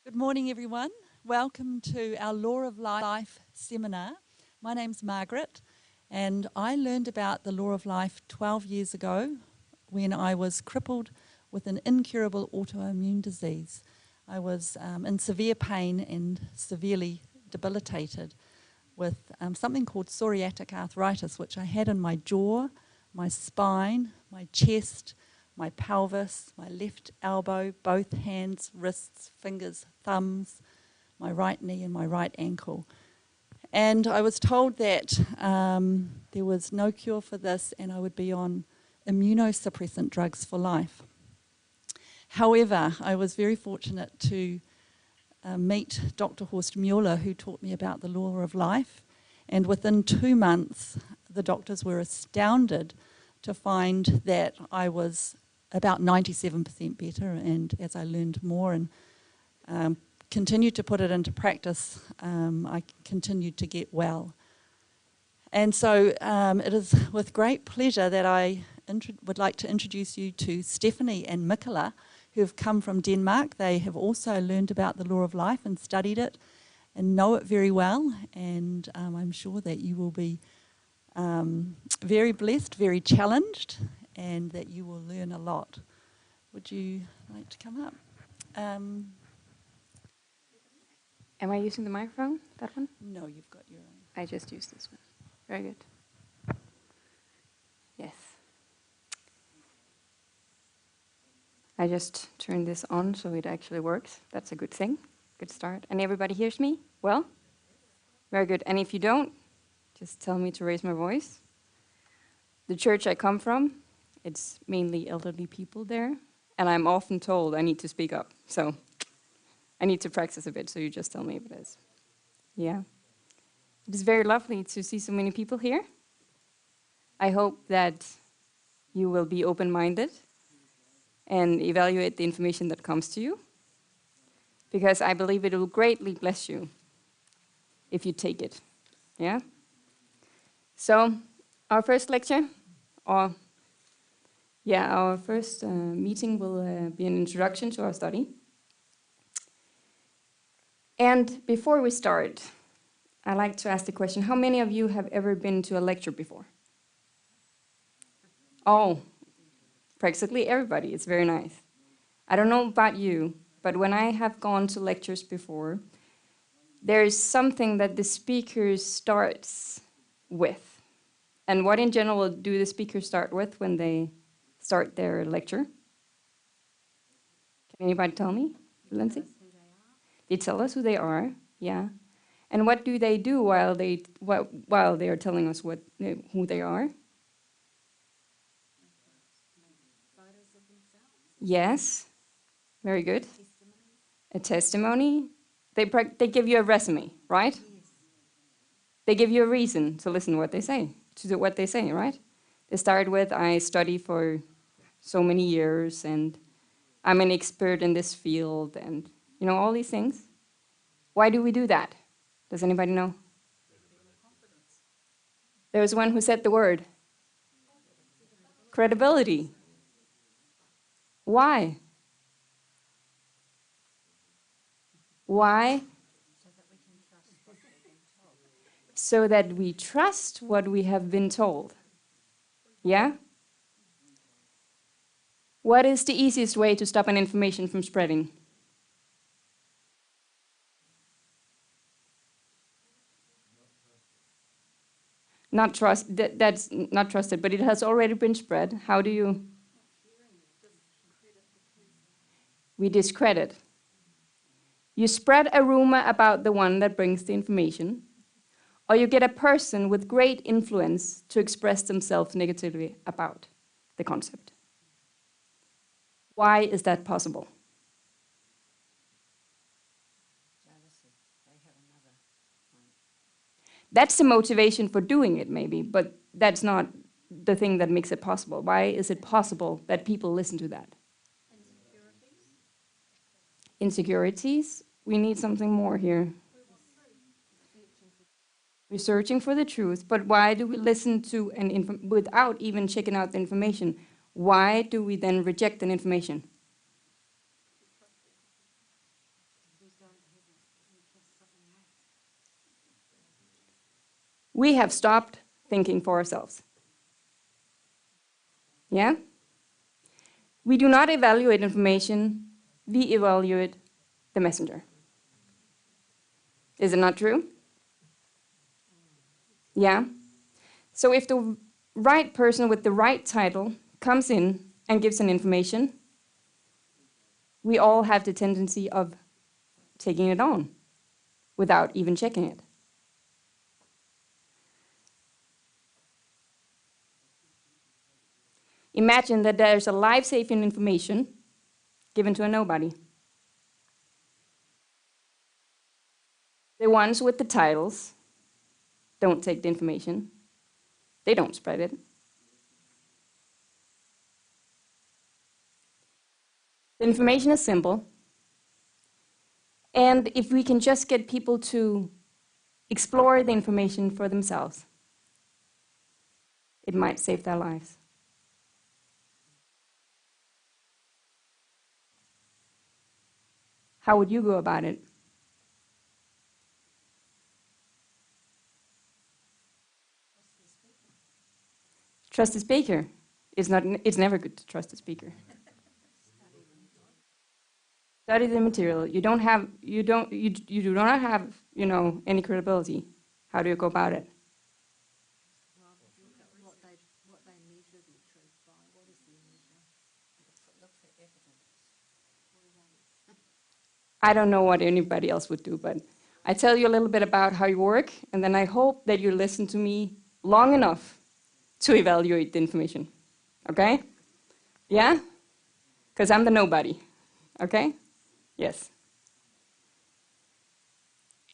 Good morning, everyone. Welcome to our Law of Life seminar. My name's Margaret, and I learned about the Law of Life 12 years ago when I was crippled with an incurable autoimmune disease. I was in severe pain and severely debilitated with something called psoriatic arthritis, which I had in my jaw, my spine, my chest, my pelvis, my left elbow, both hands, wrists, fingers, thumbs, my right knee and my right ankle. And I was told that there was no cure for this and I would be on immunosuppressant drugs for life. However, I was very fortunate to meet Dr. Horst Mueller, who taught me about the law of life. And within 2 months, the doctors were astounded to find that I was about 97% better, and as I learned more and continued to put it into practice, I continued to get well. And so it is with great pleasure that I would like to introduce you to Stephanie and Michala, who have come from Denmark. They have also learned about the law of life and studied it and know it very well, and I'm sure that you will be very blessed, very challenged, and that you will learn a lot. Would you like to come up? Am I using the microphone, that one? No, you've got your own. I just used this one. Very good. Yes. I just turned this on so it actually works. That's a good thing. Good start. And everybody hears me? Well? Very good. And if you don't, just tell me to raise my voice. The church I come from, it's mainly elderly people there, and I'm often told I need to speak up. So I need to practice a bit, so you just tell me if it is. Yeah. It is very lovely to see so many people here. I hope that you will be open-minded and evaluate the information that comes to you, because I believe it will greatly bless you if you take it. Yeah? So our first lecture, our first meeting will be an introduction to our study. And before we start, I'd like to ask the question, how many of you have ever been to a lecture before? Oh, practically everybody. It's very nice. I don't know about you, but when I have gone to lectures before, there is something that the speaker starts with. And what in general do the speakers start with when they start their lecture? Can anybody tell me? Lindsay? They tell us who they are, yeah. And what do they do while they are telling us who they are? Yes, very good. A testimony. They give you a resume, right? They give you a reason to listen to what they say, right? They start with, I study for so many years, and I'm an expert in this field, and you know, all these things. Why do we do that? Does anybody know? There was one who said the word. Credibility. Why? Why? So that we trust what we have been told. Yeah? What is the easiest way to stop an information from spreading? Not trust, that's not trusted, but it has already been spread. How do you? We discredit. You spread a rumor about the one that brings the information, or you get a person with great influence to express themselves negatively about the concept. Why is that possible? That's the motivation for doing it, maybe, but that's not the thing that makes it possible. Why is it possible that people listen to that? Insecurities. We need something more here. We're searching for the truth, but why do we listen to without even checking out the information? Why do we then reject an information? We have stopped thinking for ourselves. Yeah? We do not evaluate information, we evaluate the messenger. Is it not true? Yeah? So if the right person with the right title comes in and gives an information, we all have the tendency of taking it on without even checking it. Imagine that there's a life-saving information given to a nobody. The ones with the titles don't take the information. They don't spread it. The information is simple. And if we can just get people to explore the information for themselves, it might save their lives. How would you go about it? Trust the speaker. It's never good to trust the speaker. Study the material. You do not have, any credibility. How do you go about it? What they measure the truth by. What is the measure? Look for evidence. I don't know what anybody else would do, but I tell you a little bit about how you work, and then I hope that you listen to me long enough to evaluate the information. Okay? Yeah? Because I'm the nobody. Okay? Yes.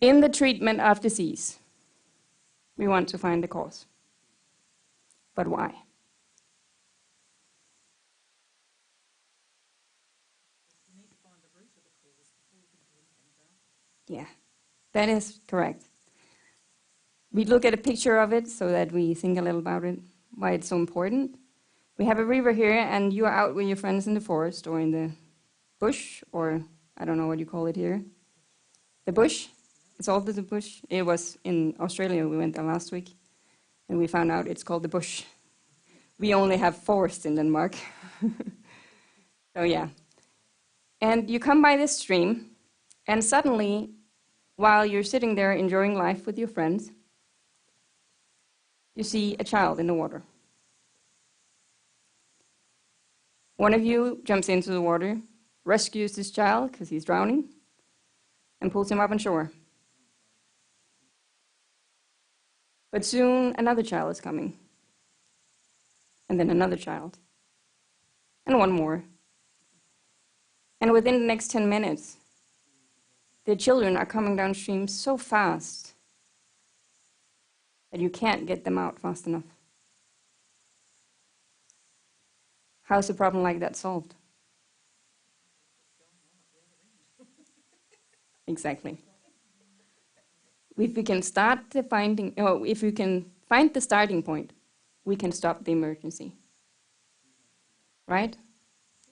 In the treatment of disease, we want to find the cause. But why? Yeah, that is correct. We look at a picture of it so that we think a little about it, why it's so important. We have a river here, and you are out with your friends in the forest or in the bush, or I don't know what you call it here. The bush? It's all the bush. It was in Australia. We went there last week, and we found out it's called the bush. We only have forest in Denmark. So yeah. And you come by this stream, and suddenly, while you're sitting there enjoying life with your friends, you see a child in the water. One of you jumps into the water, rescues this child because he's drowning, and pulls him up on shore. But soon another child is coming, and then another child, and one more. And within the next 10 minutes, the children are coming downstream so fast that you can't get them out fast enough. How's a problem like that solved? Exactly. If we can if we can find the starting point, we can stop the emergency. Right?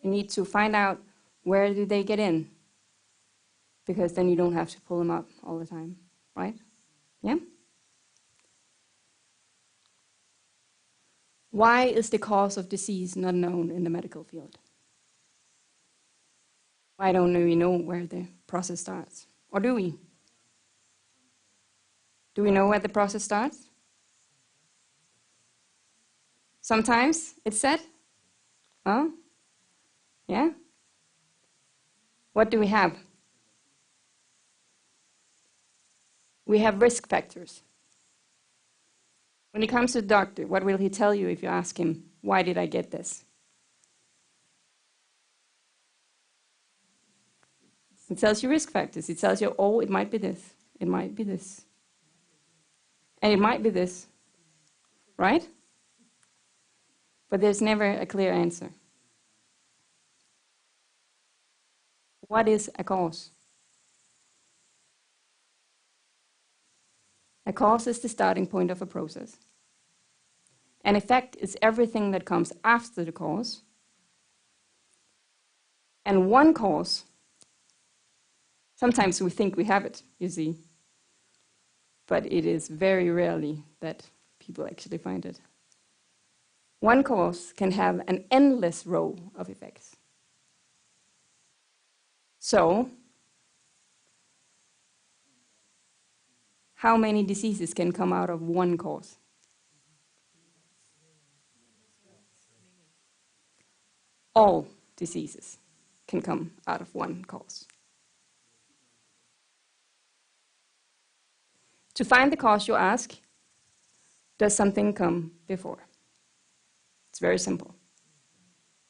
We need to find out, where do they get in? because then you don't have to pull them up all the time, right? Yeah? Why is the cause of disease not known in the medical field? Why don't we know where the process starts? Or do we? Do we know where the process starts? Sometimes it's said. Oh? Yeah? What do we have? We have risk factors. When he comes to the doctor, what will he tell you if you ask him, why did I get this? It tells you risk factors. It tells you, oh, it might be this. It might be this. And it might be this. Right? But there's never a clear answer. What is a cause? A cause is the starting point of a process. An effect is everything that comes after the cause. And one cause, sometimes we think we have it, you see. But it is very rarely that people actually find it. One cause can have an endless row of effects. So, how many diseases can come out of one cause? All diseases can come out of one cause. To find the cause, you ask, does something come before? It's very simple,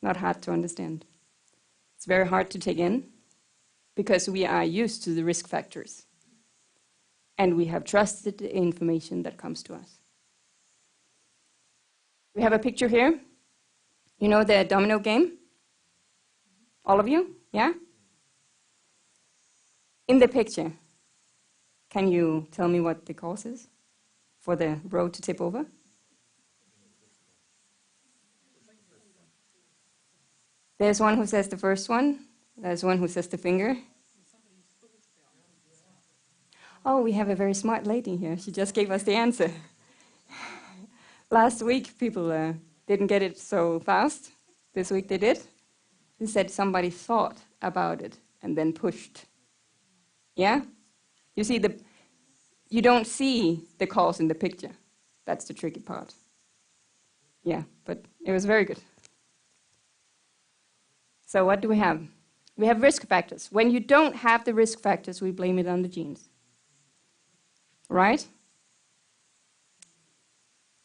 not hard to understand. It's very hard to take in because we are used to the risk factors and we have trusted the information that comes to us. We have a picture here. You know the domino game? All of you? Yeah? In the picture, can you tell me what the cause is for the row to tip over? There's one who says the first one. There's one who says the finger. Oh, we have a very smart lady here. She just gave us the answer. Last week, people didn't get it so fast. This week they did. They said somebody thought about it and then pushed. Yeah? You see, you don't see the cause in the picture. That's the tricky part. Yeah, but it was very good. So what do we have? We have risk factors. When you don't have the risk factors, we blame it on the genes. Right?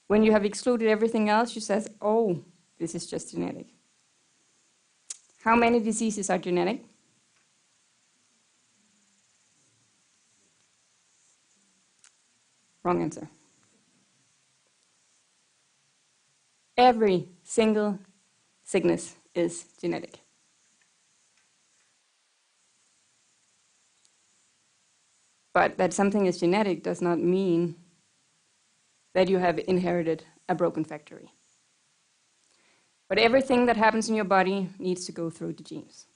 When you have excluded everything else, you say, oh, this is just genetic. How many diseases are genetic? Wrong answer. Every single sickness is genetic. But that something is genetic does not mean that you have inherited a broken factory. But everything that happens in your body needs to go through the genes.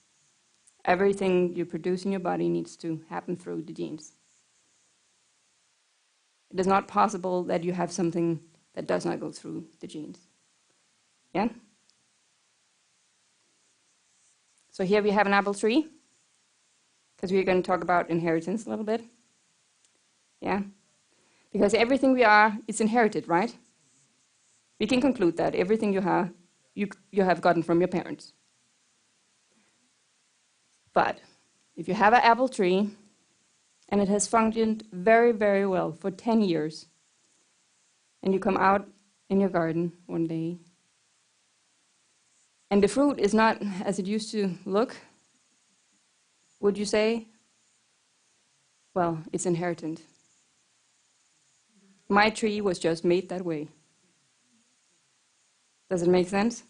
Everything you produce in your body needs to happen through the genes. It is not possible that you have something that does not go through the genes. Yeah? So here we have an apple tree, because we're going to talk about inheritance a little bit. Yeah? Because everything we are, it's inherited, right? We can conclude that everything you have gotten from your parents. But if you have an apple tree, and it has functioned very, very well for 10 years, and you come out in your garden one day, and the fruit is not as it used to look, would you say, well, it's inherited? My tree was just made that way. Does it make sense?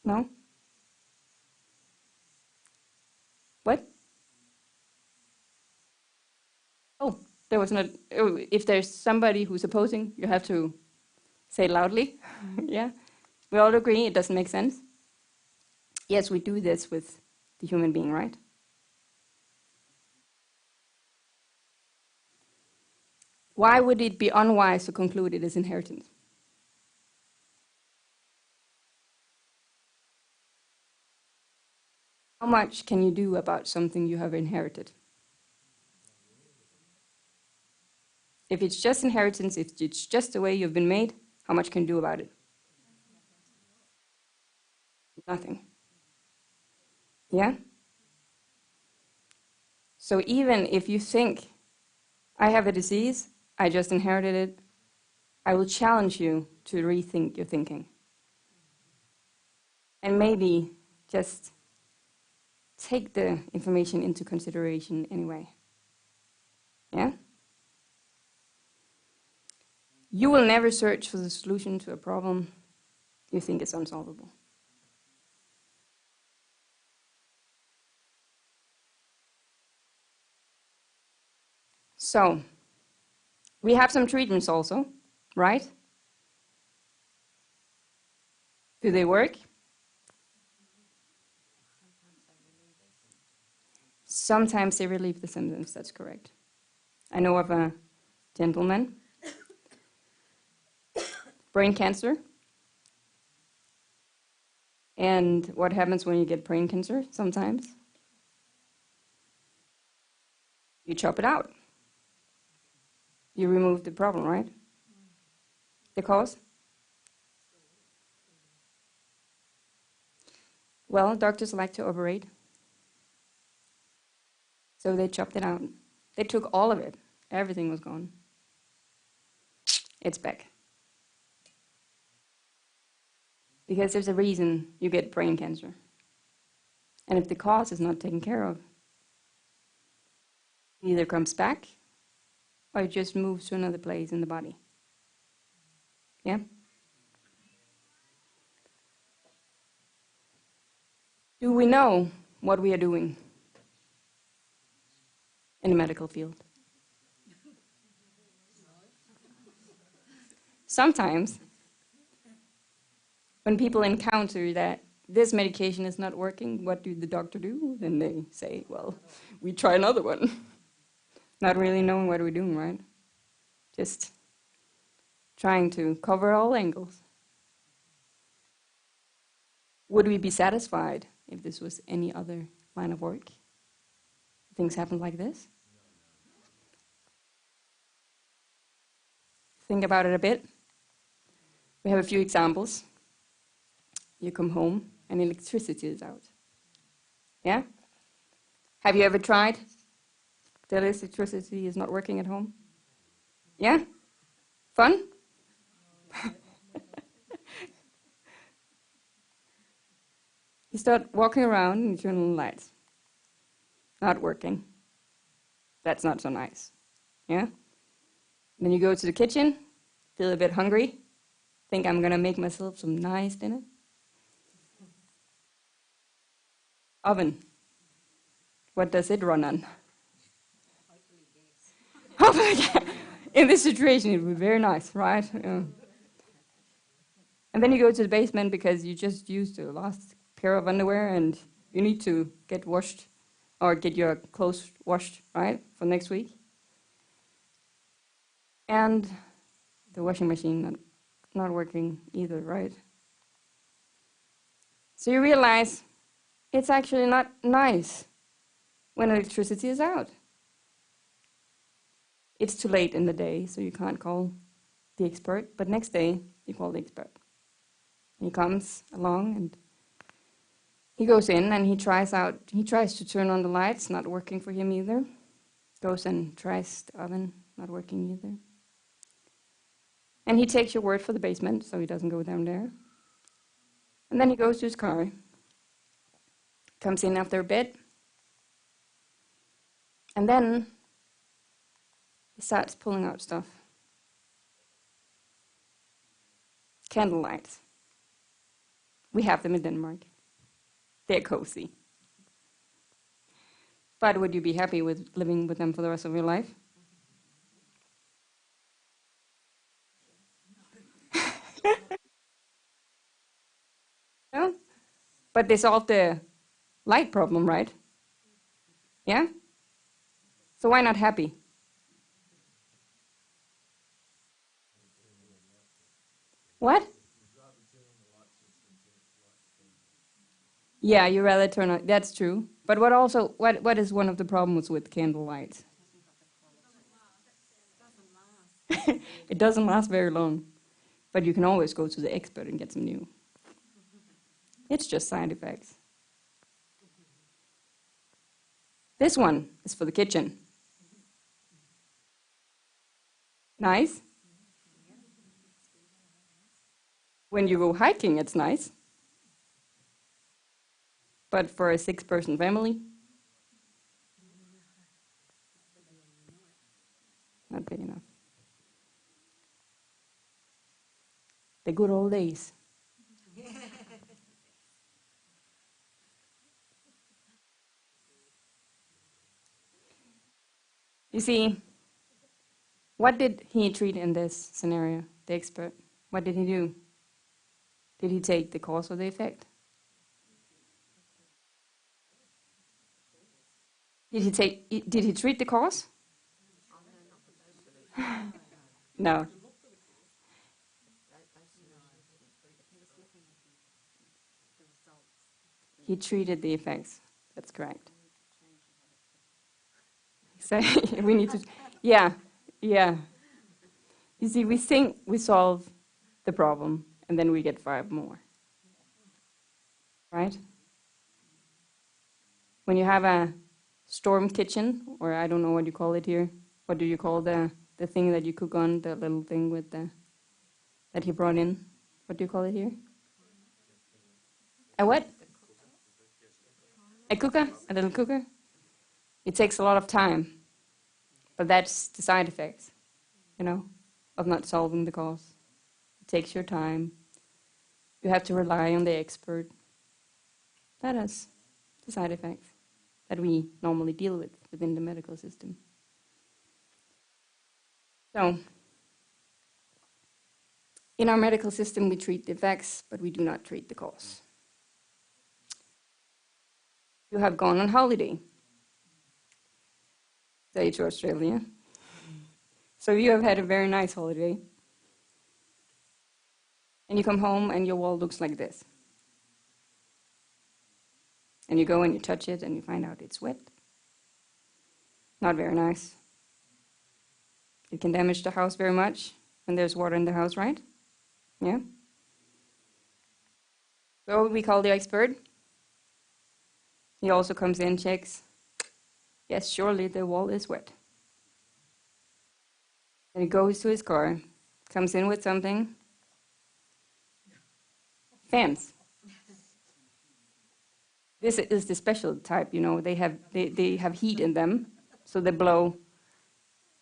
No? What? Oh, there was not. Oh, if there's somebody who's opposing, you have to say it loudly. Yeah? We all agree it doesn't make sense? Yes, we do this with the human being, right? Why would it be unwise to conclude it is inheritance? How much can you do about something you have inherited? If it's just inheritance, if it's just the way you've been made, how much can you do about it? Nothing. Yeah? So even if you think, I have a disease, I just inherited it, I will challenge you to rethink your thinking. And maybe just take the information into consideration anyway. Yeah? You will never search for the solution to a problem you think is unsolvable. So, we have some treatments also, right? Do they work? Sometimes they relieve the symptoms, that's correct. I know of a gentleman, brain cancer. And what happens when you get brain cancer sometimes? You chop it out. You remove the problem, right? The cause? Well, doctors like to operate. So they chopped it out. They took all of it. Everything was gone. It's back. Because there's a reason you get brain cancer. And if the cause is not taken care of, it either comes back or it just moves to another place in the body. Yeah? Do we know what we are doing in the medical field? Sometimes, when people encounter that this medication is not working, what do the doctor do? Then they say, well, we try another one. Not really knowing what we're doing, right? Just trying to cover all angles. Would we be satisfied if this was any other line of work? Things happen like this? Think about it a bit. We have a few examples. You come home and electricity is out. Yeah? Have you ever tried? The electricity is not working at home? Yeah? Fun? You start walking around and you turn on the lights. Not working. That's not so nice. Yeah? Then you go to the kitchen, feel a bit hungry, think I'm gonna make myself some nice dinner. Oven. What does it run on? Hopefully gas. In this situation, it would be very nice, right? Yeah. And then you go to the basement because you just used the last pair of underwear and you need to get washed or get your clothes washed, right, for next week. And the washing machine not working either, right? So you realize it's actually not nice when electricity is out. It's too late in the day, so you can't call the expert, but next day you call the expert. He comes along and he goes in and he tries to turn on the lights, not working for him either. Goes and tries the oven, not working either. And he takes your word for the basement, so he doesn't go down there. And then he goes to his car, comes in after a bit, and then he starts pulling out stuff. Candlelights. We have them in Denmark. They're cozy. But would you be happy with living with them for the rest of your life? No? But they solved the light problem, right? Yeah? So why not happy? What? Yeah, you rather turn on. That's true. But what is one of the problems with candle lights? It doesn't last very long. But you can always go to the expert and get some new. It's just side effects. This one is for the kitchen. Nice. When you go hiking, it's nice. But for a 6-person family, not big enough. The good old days. You see, what did he treat in this scenario, the expert? What did he do? Did he take the cause or the effect? Did he treat the cause? No. He treated the effects. That's correct. So we need to, yeah. You see, we think we solve the problem, and then we get 5 more. Right? When you have a storm kitchen, or I don't know what you call it here. What do you call the thing that you cook on, the little thing with that he brought in? What do you call it here? A what? A cooker? A little cooker? It takes a lot of time. But that's the side effects, of not solving the cause. It takes your time. You have to rely on the expert. That is the side effects that we normally deal with within the medical system. So, in our medical system, we treat the effects, but we do not treat the cause. You have gone on holiday, say to Australia. So you have had a very nice holiday. And you come home and your wall looks like this. And you go and you touch it and you find out it's wet. Not very nice. It can damage the house very much when there's water in the house, right? Yeah? So we call the expert. He also comes in, checks. Yes, surely the wall is wet. And he goes to his car, comes in with something. Fans. This is the special type, they have heat in them, so they blow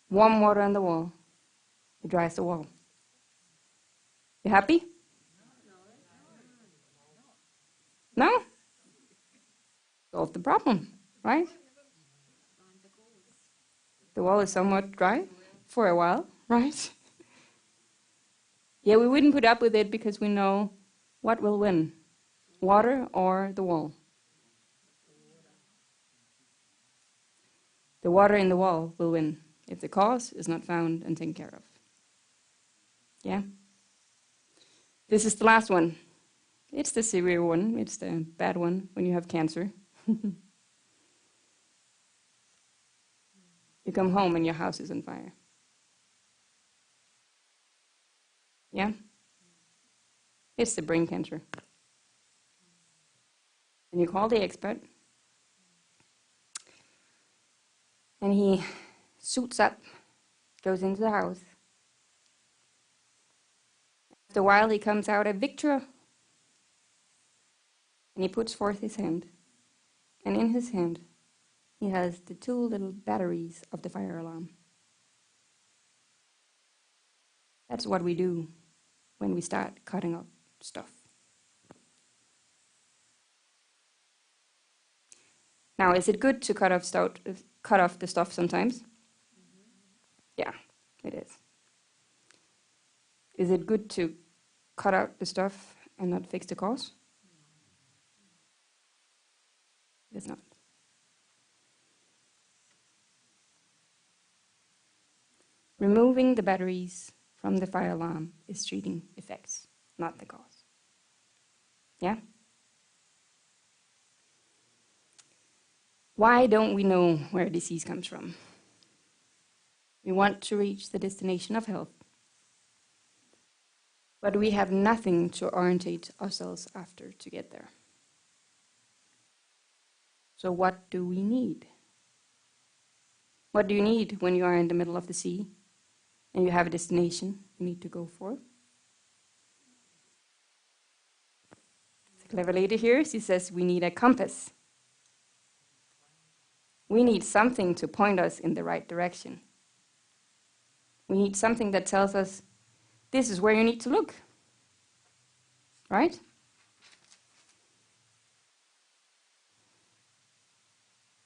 warm water on the wall. It dries the wall. You happy? No? Solve the problem, right? The wall is somewhat dry for a while, right? Yeah, we wouldn't put up with it because we know what will win, water or the wall. The water in the wall will win if the cause is not found and taken care of. Yeah? This is the last one. It's the severe one. It's the bad one when you have cancer. You come home and your house is on fire. Yeah? It's the brain cancer. And you call the expert. And he suits up, goes into the house. After a while, he comes out a victor. And he puts forth his hand. And in his hand, he has the 2 little batteries of the fire alarm. That's what we do when we start cutting up stuff. Now, is it good to cut off the stuff sometimes? Yeah, it is. Is it good to cut out the stuff and not fix the cause? It's not. Removing the batteries from the fire alarm is treating effects. not the cause. Yeah? Why don't we know where disease comes from? We want to reach the destination of health, but we have nothing to orientate ourselves after to get there. So what do we need? What do you need when you are in the middle of the sea and you have a destination you need to go for? The clever lady here, she says we need a compass. We need something to point us in the right direction. We need something that tells us this is where you need to look. Right?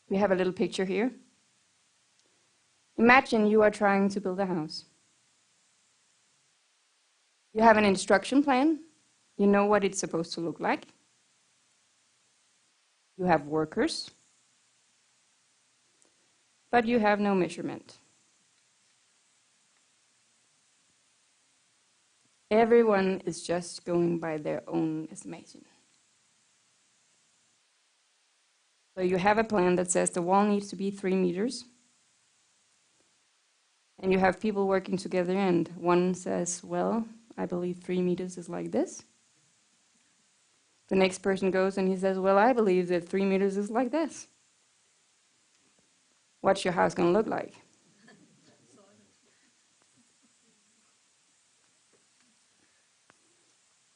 We have a little picture here. Imagine you are trying to build a house. You have an instruction plan. You know what it's supposed to look like. You have workers, but you have no measurement. Everyone is just going by their own estimation. So you have a plan that says the wall needs to be 3 meters. And you have people working together, and one says, well, I believe 3 meters is like this. The next person goes and he says, well, I believe that 3 meters is like this. What's your house going to look like?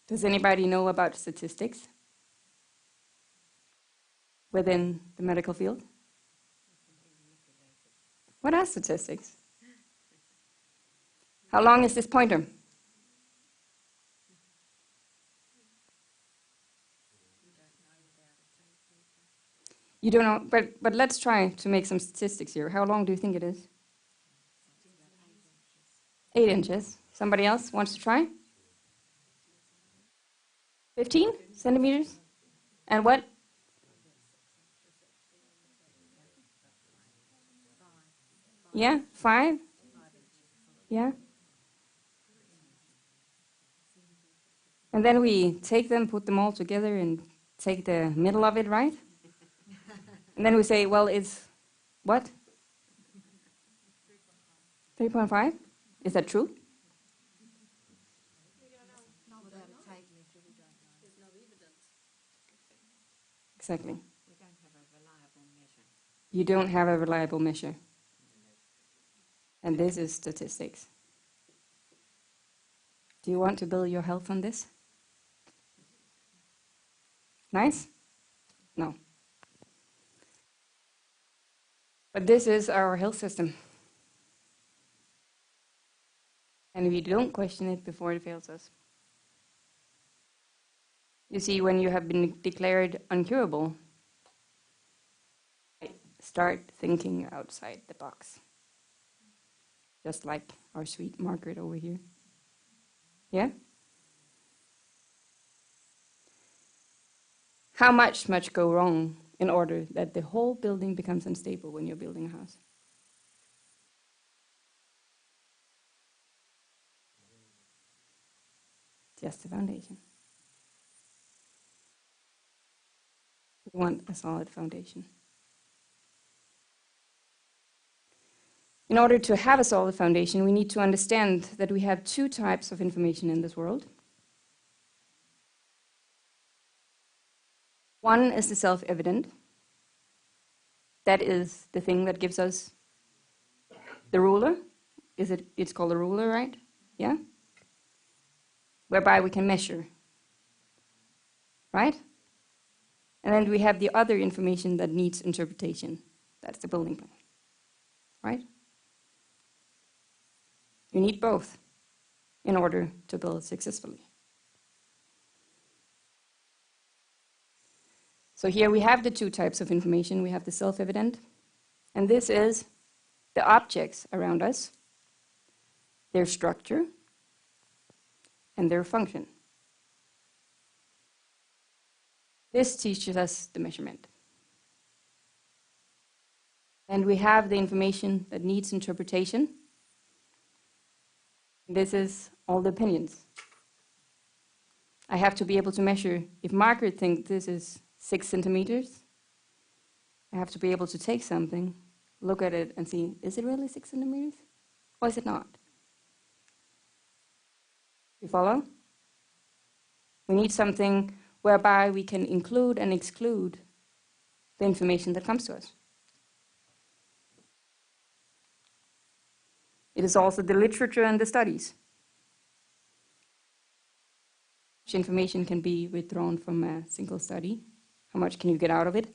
Does anybody know about statistics within the medical field? What are statistics? How long is this pointer? You don't know, but let's try to make some statistics here. How long do you think it is? 8 inches. Somebody else wants to try? 15 centimeters? And what? Yeah, 5? Yeah. And then we take them, put them all together, and take the middle of it, right? And then we say, well, it's what? 3.5? Is that true? Exactly. We don't have a reliable measure. You don't have a reliable measure. And this is statistics. Do you want to build your health on this? Nice? No. But this is our health system. And we don't question it before it fails us. You see, when you have been declared incurable, start thinking outside the box. Just like our sweet Margaret over here. Yeah? How much go wrong in order that the whole building becomes unstable when you're building a house? Just the foundation. We want a solid foundation. In order to have a solid foundation, we need to understand that we have 2 types of information in this world. One is the self-evident. That is the thing that gives us the ruler. It's called a ruler, right? Yeah? Whereby we can measure. Right? And then we have the other information that needs interpretation. That's the building plan. Right? You need both in order to build successfully. So here we have the 2 types of information. We have the self-evident, and this is the objects around us, their structure, and their function. This teaches us the measurement. And we have the information that needs interpretation. This is all the opinions. I have to be able to measure. If Margaret thinks this is 6 centimeters, I have to be able to take something, look at it and see, is it really 6 centimeters? Or is it not? You follow? We need something whereby we can include and exclude the information that comes to us. It is also the literature and the studies. How much information can be withdrawn from a single study? How much can you get out of it?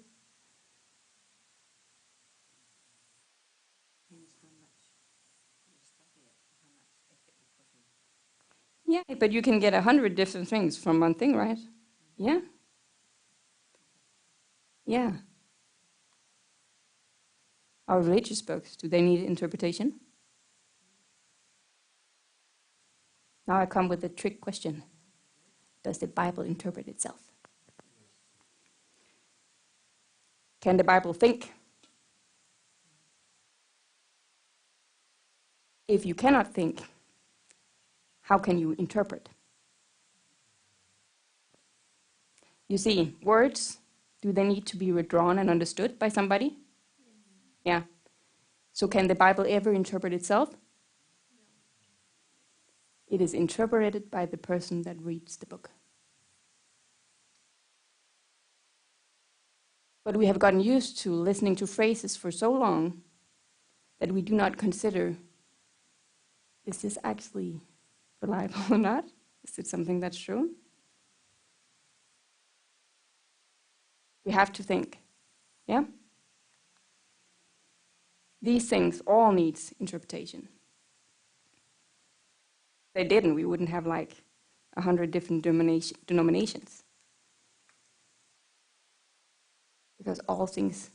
Yeah, but you can get 100 different things from one thing, right? Yeah? Yeah. Our religious books, do they need interpretation? Now I come with a trick question. Does the Bible interpret itself? Can the Bible think? If you cannot think, how can you interpret? You see, words, do they need to be withdrawn and understood by somebody? Yeah. So can the Bible ever interpret itself? It is interpreted by the person that reads the book. But we have gotten used to listening to phrases for so long that we do not consider, is this actually reliable or not? Is it something that's true? We have to think, yeah? These things all needs interpretation. If they didn't, we wouldn't have like 100 different denominations. Because all things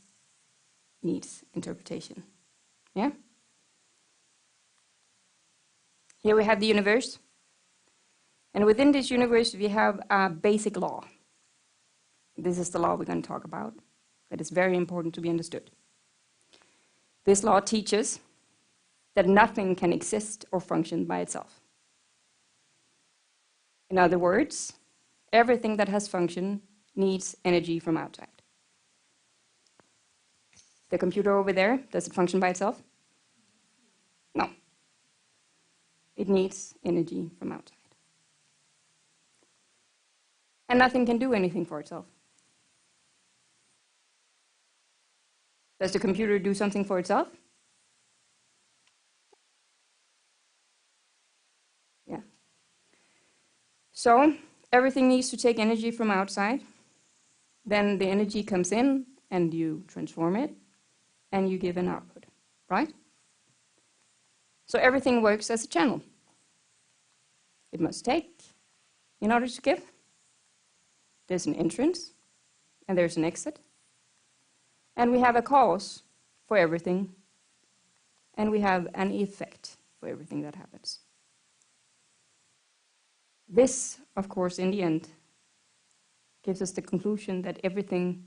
needs interpretation, yeah? Here we have the universe. And within this universe, we have a basic law. This is the law we're going to talk about. That is very important to be understood. This law teaches that nothing can exist or function by itself. In other words, everything that has function needs energy from outside. The computer over there, does it function by itself? No. It needs energy from outside. And nothing can do anything for itself. Does the computer do something for itself? Yeah. So everything needs to take energy from outside. Then the energy comes in and you transform it and you give an output, right? So everything works as a channel. It must take in order to give. There's an entrance and there's an exit. And we have a cause for everything, and we have an effect for everything that happens. This, of course, in the end, gives us the conclusion that everything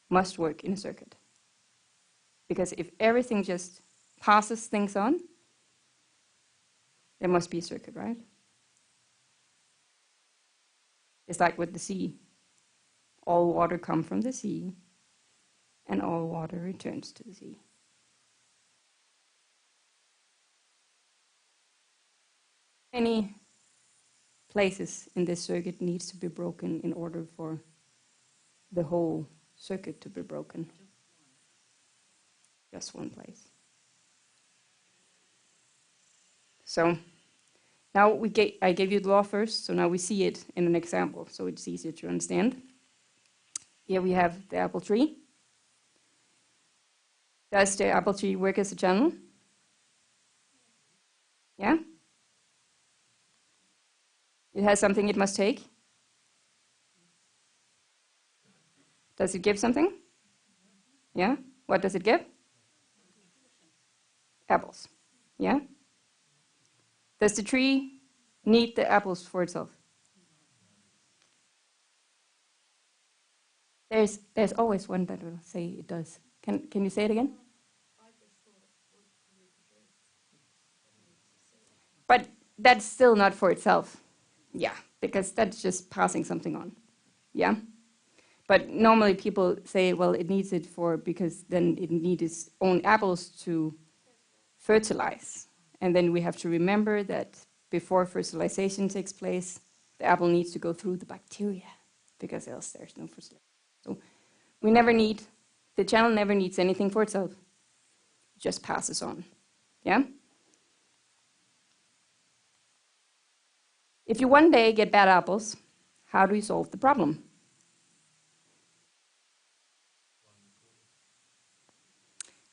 must work in a circuit. Because if everything just passes things on, there must be a circuit, right? It's like with the sea. All water comes from the sea, and all water returns to the sea. Many places in this circuit needs to be broken in order for the whole circuit to be broken. Just one place. So now I gave you the law first, so now we see it in an example, so it's easier to understand. Here we have the apple tree. Does the apple tree work as a channel? Yeah? It has something it must take? Does it give something? Yeah? What does it give? Apples. Yeah? Does the tree need the apples for itself? There's always one that will say it does. Can you say it again? But that's still not for itself. Yeah, because that's just passing something on. Yeah? But normally people say, well, it needs it because then it needs its own apples to fertilize. And then we have to remember that before fertilization takes place, the apple needs to go through the bacteria, because else there's no fertilization. So the channel never needs anything for itself. It just passes on. Yeah? If you one day get bad apples, how do you solve the problem?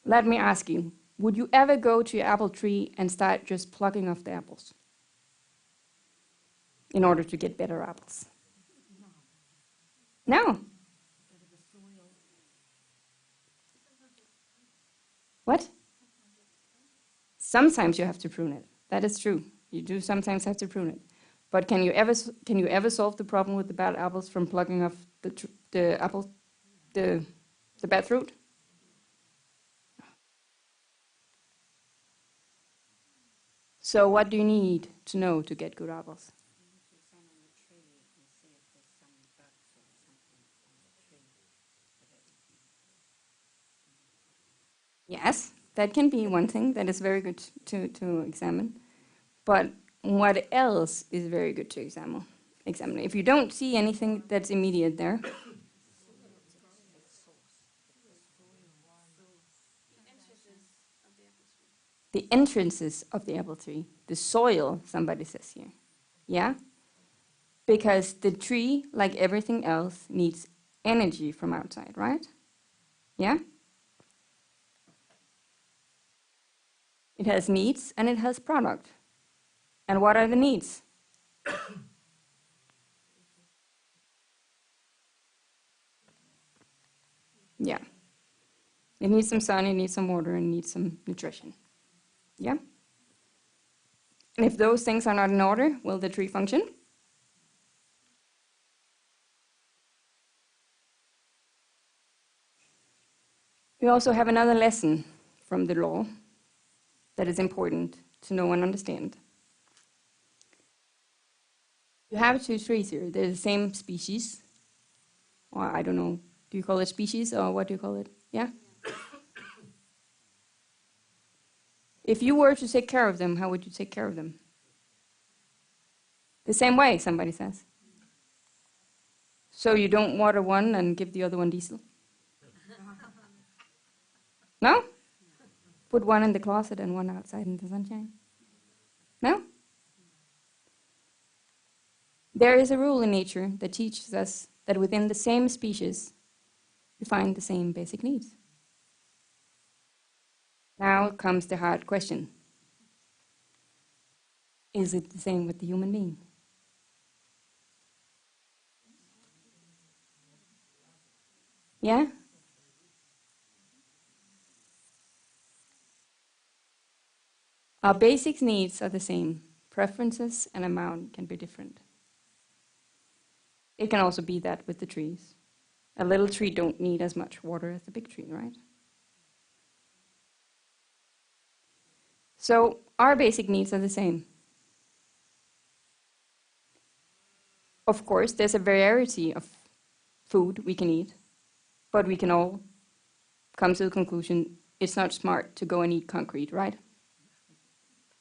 Let me ask you, would you ever go to your apple tree and start just plucking off the apples in order to get better apples? No. What? Sometimes you have to prune it. That is true. You do sometimes have to prune it. But can you ever solve the problem with the bad apples from plucking off the bad fruit? So what do you need to know to get good apples? Yes, that can be one thing that is very good to examine. But what else is very good to examine? If you don't see anything that's immediate there, the entrances of the apple tree, the soil, somebody says here. Yeah? Because the tree, like everything else, needs energy from outside, right? Yeah? It has needs and it has product. And what are the needs? Yeah. It needs some sun, it needs some water, and it needs some nutrition. Yeah? And if those things are not in order, will the tree function? We also have another lesson from the law that is important to know and understand. You have two trees here. They're the same species. Or I don't know, do you call it species or what do you call it? Yeah? If you were to take care of them, how would you take care of them? The same way, somebody says. So you don't water one and give the other one diesel? No? Put one in the closet and one outside in the sunshine? No? There is a rule in nature that teaches us that within the same species, you find the same basic needs. Now comes the hard question. Is it the same with the human being? Yeah? Our basic needs are the same. Preferences and amount can be different. It can also be that with the trees. A little tree don't need as much water as the big tree, right? So our basic needs are the same. Of course, there's a variety of food we can eat, but we can all come to the conclusion it's not smart to go and eat concrete, right?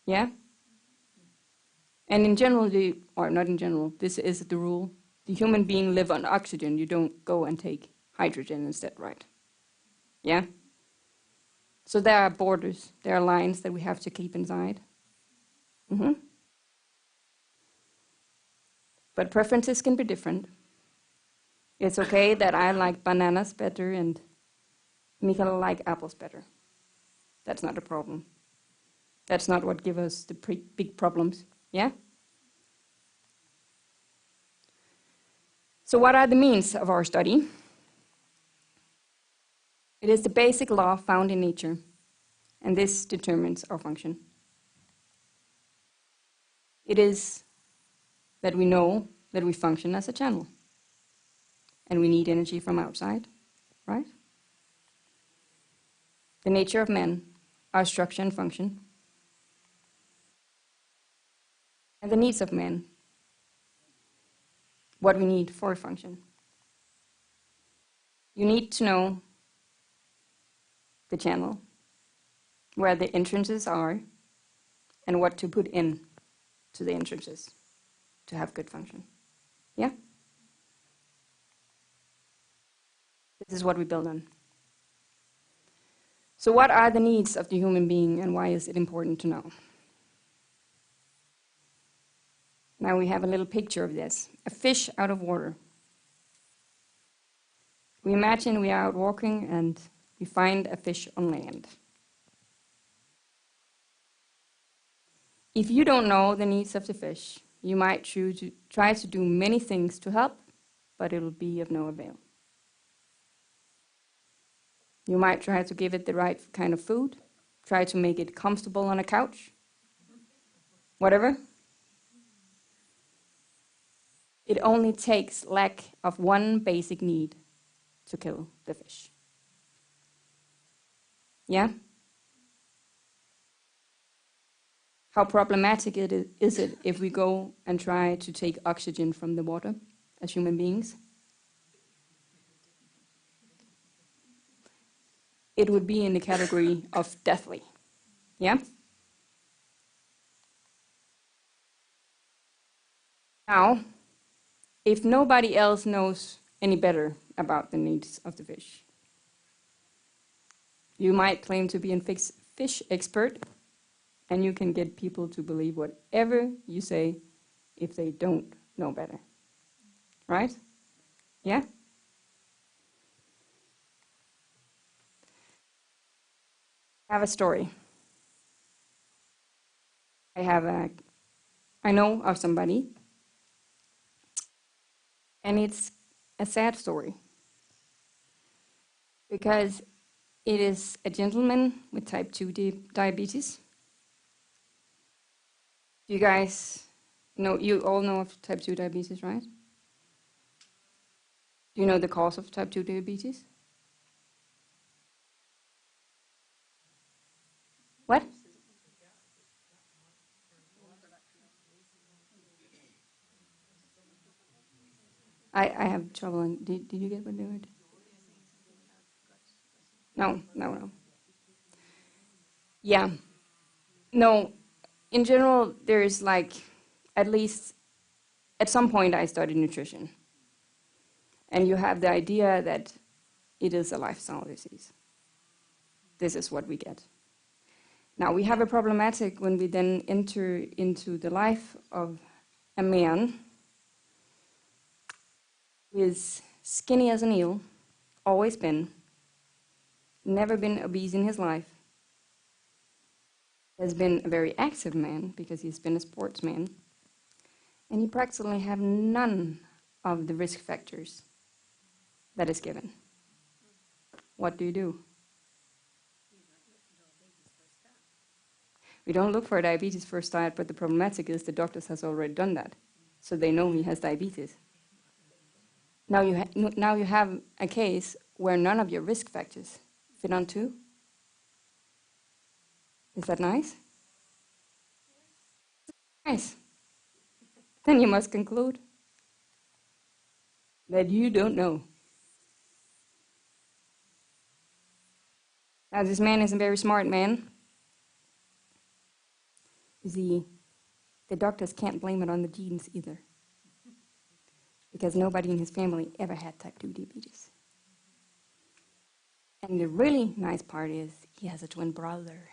Yeah? And in general, or not in general, this is the rule. The human being live on oxygen. You don't go and take hydrogen instead, right? Yeah? So there are borders, there are lines that we have to keep inside. Mm-hmm. But preferences can be different. It's okay that I like bananas better and Michala like apples better. That's not a problem. That's not what gives us the big problems. Yeah? So what are the means of our study? It is the basic law found in nature, and this determines our function. It is that we know that we function as a channel, and we need energy from outside, right? The nature of man, our structure and function, and the needs of man. what we need for a function. You need to know the channel, where the entrances are, and what to put in to the entrances to have good function. Yeah? This is what we build on. So what are the needs of the human being, and why is it important to know? Now we have a little picture of this. A fish out of water. We imagine we are out walking and we find a fish on land. If you don't know the needs of the fish, you might try to do many things to help, but it will be of no avail. You might try to give it the right kind of food, try to make it comfortable on a couch, whatever. It only takes lack of one basic need to kill the fish. Yeah? How problematic is it if we go and try to take oxygen from the water as human beings? It would be in the category of deathly. Yeah? Now, if nobody else knows any better about the needs of the fish, you might claim to be a fish expert, and you can get people to believe whatever you say if they don't know better. Right? Yeah? I have a story. I know of somebody, and it's a sad story, because it is a gentleman with type 2 diabetes. You guys know, you all know of type 2 diabetes, right? Do you know the cause of type 2 diabetes? What? I have trouble. Did you get what they were? No. Yeah. No, in general, there's like, at least at some point I studied nutrition. And you have the idea that it is a lifestyle disease. This is what we get. Now, we have a problematic when we then enter into the life of a man who is skinny as an eel, always been, never been obese in his life, has been a very active man because he's been a sportsman, and he practically have none of the risk factors that is given. What do? We don't look for a diabetes first start, but the problematic is the doctors has already done that, so they know he has diabetes. Now you have a case where none of your risk factors fit on two. Is that nice? Nice. Then you must conclude that you don't know. Now this man is a very smart man. You see, the doctors can't blame it on the genes either, because nobody in his family ever had type 2 diabetes. And the really nice part is he has a twin brother.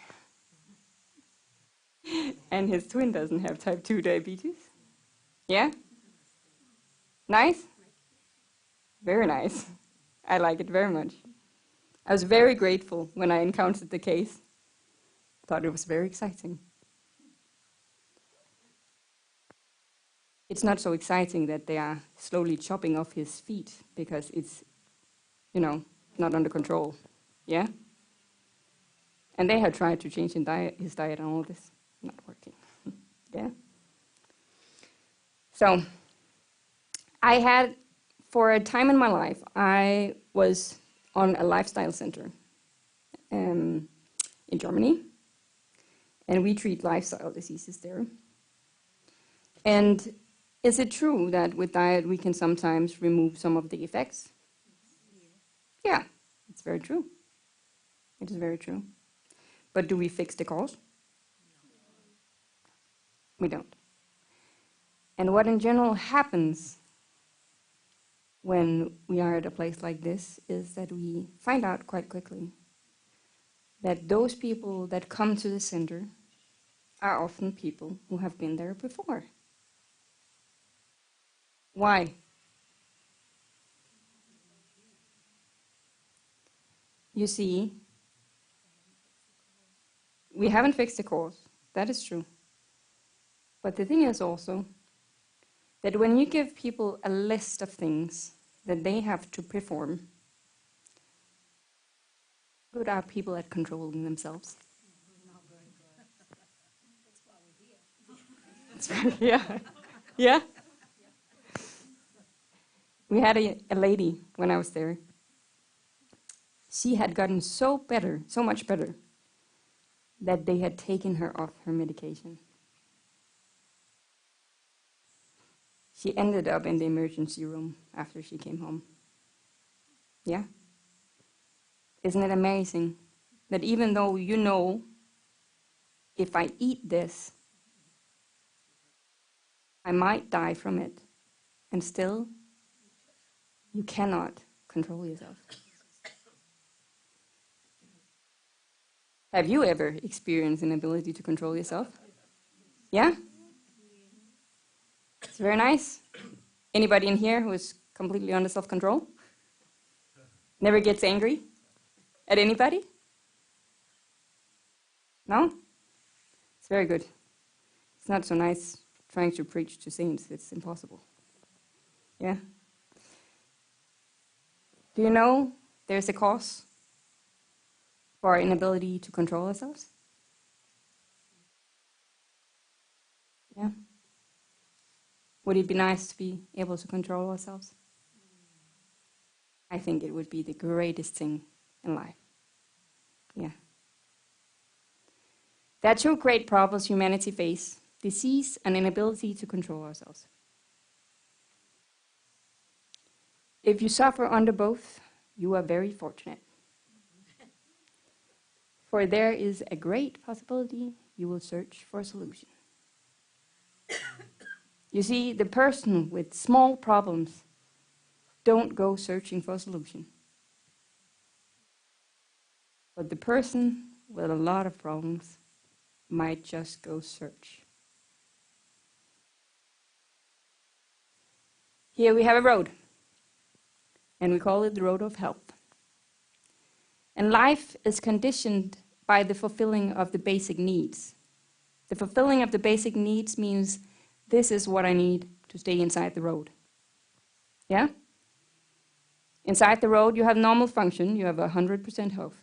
And his twin doesn't have type 2 diabetes. Yeah? Nice? Very nice. I like it very much. I was very grateful when I encountered the case. Thought it was very exciting. It's not so exciting that they are slowly chopping off his feet because it's, not under control. Yeah? And they have tried to change his diet and all this. Not working. Yeah? So, I had, for a time in my life, I was on a lifestyle center in Germany. And we treat lifestyle diseases there. And Is it true that with diet we can sometimes remove some of the effects? Yeah, it's very true. It is very true. But do we fix the cause? We don't. And what in general happens when we are at a place like this is that we find out quite quickly that those people that come to the center are often people who have been there before. Why? You see, we haven't fixed the cause. That is true. But the thing is also that when you give people a list of things that they have to perform, good are people at controlling themselves. Yeah. Yeah. We had a lady when I was there. She had gotten so much better, that they had taken her off her medication. She ended up in the emergency room after she came home. Yeah? Isn't it amazing that even though you know, if I eat this, I might die from it, and still, you cannot control yourself. Have you ever experienced an ability to control yourself? Yeah? It's very nice. Anybody in here who is completely under self-control? Never gets angry at anybody? No? It's very good. It's not so nice trying to preach to saints. It's impossible. Yeah? Do you know there's a cause for our inability to control ourselves? Yeah? Would it be nice to be able to control ourselves? I think it would be the greatest thing in life. Yeah. There are two great problems humanity faces: disease and inability to control ourselves. If you suffer under both, you are very fortunate. For there is a great possibility you will search for a solution. You see, the person with small problems don't go searching for a solution. But the person with a lot of problems might just go search. Here we have a road, and we call it the road of health. And life is conditioned by the fulfilling of the basic needs. The fulfilling of the basic needs means this is what I need to stay inside the road. Yeah? Inside the road, you have normal function, you have 100% health.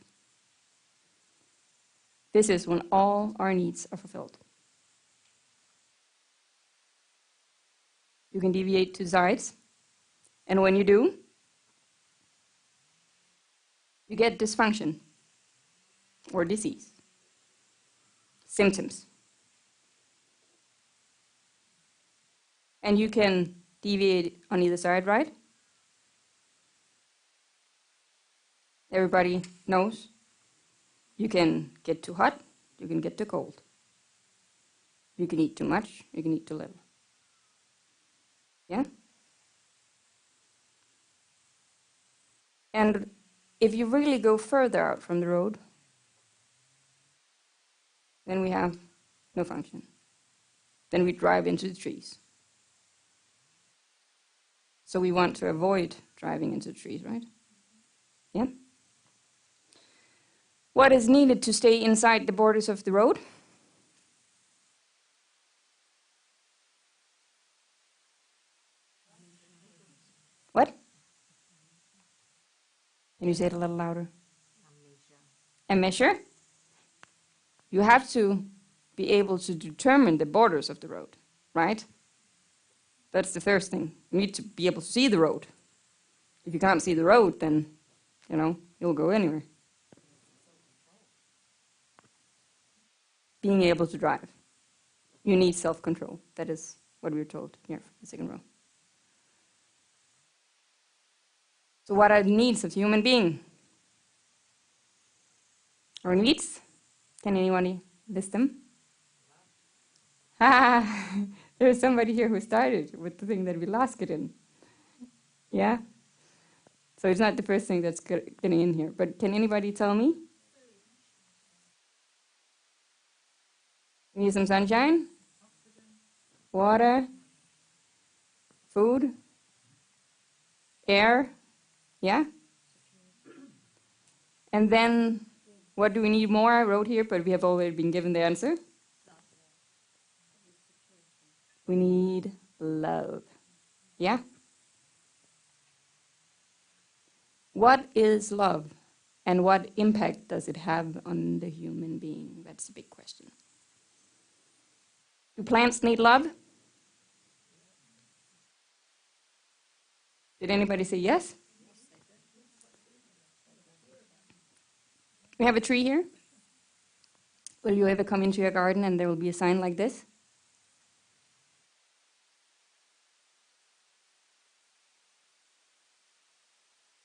This is when all our needs are fulfilled. You can deviate to the sides, and when you do, you get dysfunction or disease, symptoms. And you can deviate on either side, right? Everybody knows. You can get too hot, you can get too cold. You can eat too much, you can eat too little. Yeah? And if you really go further out from the road, then we have no function. Then we drive into the trees. So we want to avoid driving into the trees, right? Yeah? What is needed to stay inside the borders of the road? What? Can you say it a little louder? A measure? You have to be able to determine the borders of the road, right? That's the first thing. You need to be able to see the road. If you can't see the road, then, you'll go anywhere. Being able to drive. You need self-control. That is what we were told here, the second row. So what are the needs of the human being? Our needs? Can anybody list them? There's somebody here who started with the thing that we lost it in. Yeah? So it's not the first thing that's getting in here. But can anybody tell me? We need some sunshine, water, food, air, yeah? And then, what do we need more? I wrote here, but we have already been given the answer. We need love, yeah? What is love, and what impact does it have on the human being? That's a big question. Do plants need love? Did anybody say yes? We have a tree here. Will you ever come into your garden and there will be a sign like this?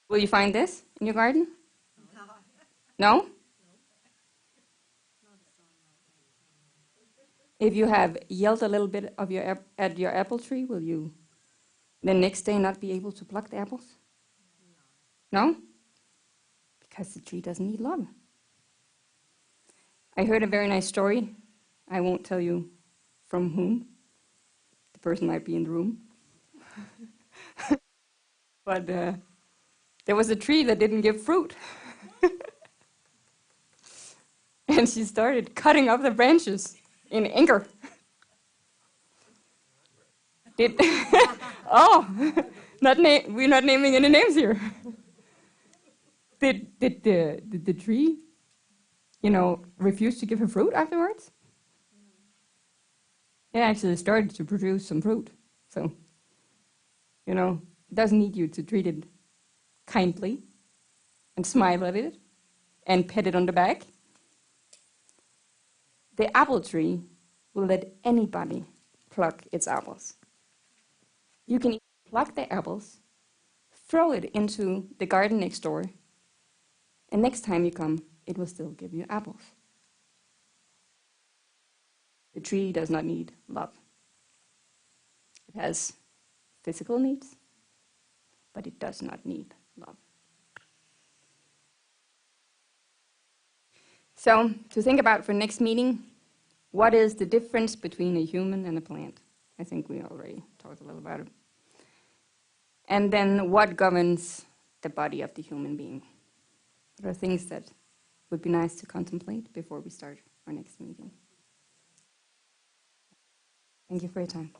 Will you find this in your garden? No? If you have yelled a little bit of at your apple tree, will you the next day not be able to pluck the apples? No? Because the tree doesn't need love. I heard a very nice story. I won't tell you from whom. The person might be in the room. But there was a tree that didn't give fruit. And she started cutting off the branches in anger. Oh, we're not naming any names here. Did the tree, refuse to give her fruit afterwards? It actually started to produce some fruit. So, it doesn't need you to treat it kindly and smile at it and pet it on the back. The apple tree will let anybody pluck its apples. You can pluck the apples, throw it into the garden next door, and next time you come, it will still give you apples. The tree does not need love. It has physical needs, but it does not need love. So, to think about for next meeting, what is the difference between a human and a plant? I think we already talked a little about it. And then what governs the body of the human being? What are things that would be nice to contemplate before we start our next meeting? Thank you for your time.